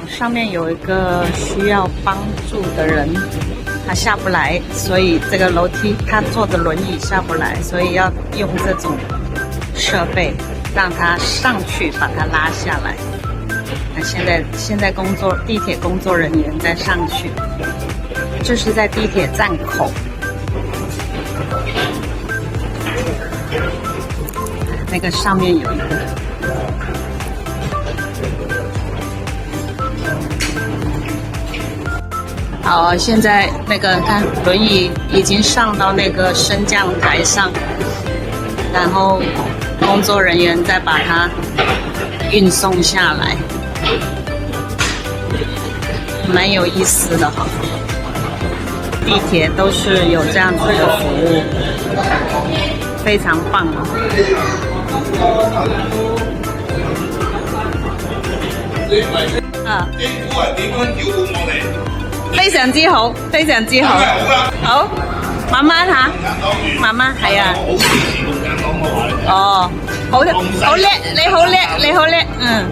上面有一个需要帮助的人，他下不来，所以这个楼梯他坐着轮椅下不来，所以要用这种设备让他上去把他拉下来。那现在地铁工作人员在上去，这是在地铁站口。那个上面有一个。好，现在那个看轮椅已经上到那个升降台上，然后工作人员再把它运送下来，蛮有意思的哈。地铁都是有这样子的服務，非常棒啊！政府係點樣照顧我哋？非常之好，非常之好。好，慢慢吓，慢慢係啊。我好支持共產黨嘅話，哦，好叻，你好叻，你好叻，嗯。